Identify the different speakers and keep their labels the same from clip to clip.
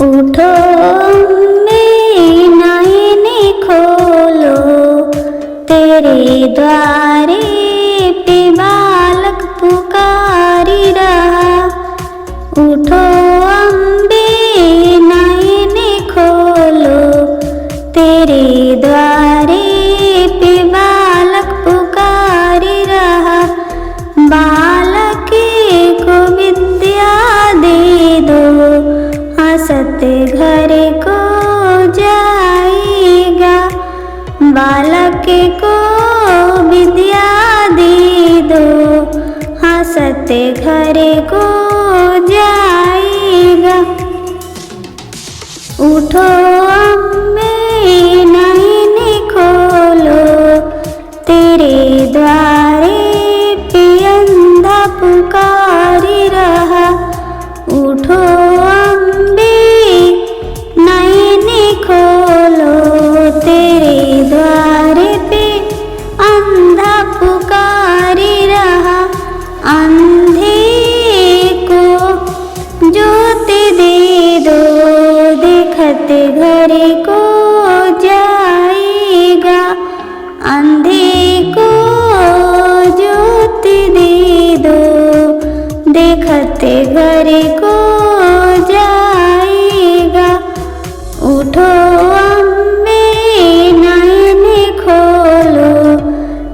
Speaker 1: उठो नैन खोलो, तेरे द्वारे पे बालक पुकारी रहा। उठो अम्बे नैन खोलो, तेरे द्वारे पे बालक पुकारी रहा। बालक को विद्या दे दो, हंसत घर को जाएगा। बालक को विद्या दे दो, हंसत घर को जाएगा। उठो अम्बे नैन खोलो, तेरे द्वारे पे अंधा पुकारी रहा। उठो अम्बे नैन खोलो, तेरे द्वारे पे अंधा पुकारी रहा। अंधे को ज्योत दे दो, देखत घर को जाएगा। अंधे को ज्योत दे दो, देखत घर को जाएगा। उठो अम्बे नैन खोलो,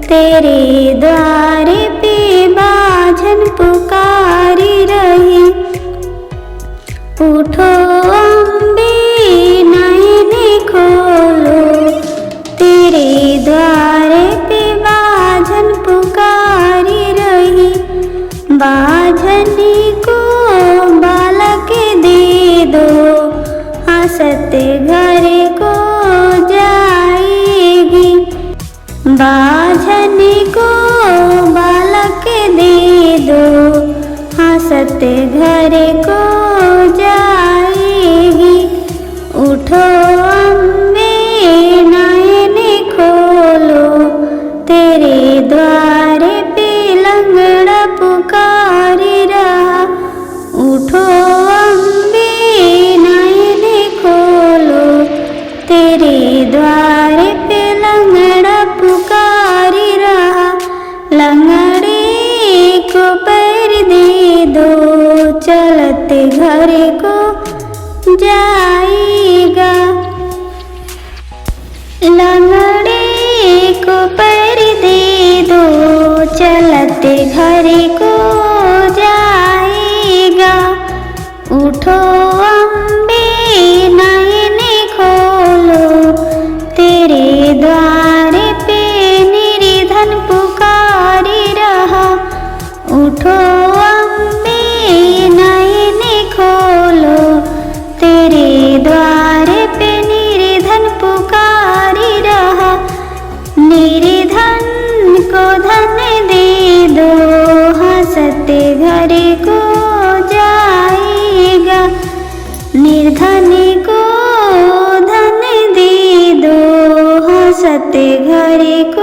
Speaker 1: तेरे द्वारे पे बाझन पुकारी रही। उठो अम्बे नैन खोलो, तेरे द्वारे पे बाझन पुकारी रही। बाझन को बालक दे दो, हंसत घर को जाएगी। बाझन को बालक दे दो, हंसत घर को जाएगी। उठो अम्बे नैन खोलो, तेरे द्वारे पे लंगड़ा पुकारी रहा। उठो अम्बे नैन खोलो, तेरे द्वारे पे लंगड़ा पुकारी रहा। लंगड़े को पैर दे दो, चलते घर को जाएगा। लंगड़े को पैर दे दो, चलते घर को जाएगा। उठो अम्बे नैन खोलो, तेरे द्वारे पे निर्धन पुकारी रहा। उठो अम्बे नैन खोलो, तेरे द्वारे पे निर्धन पुकारी रहा। निर्धन को धन दे दो, हंसत घर को जाएगा। निर्धन को धन दे दो, हंसत घर को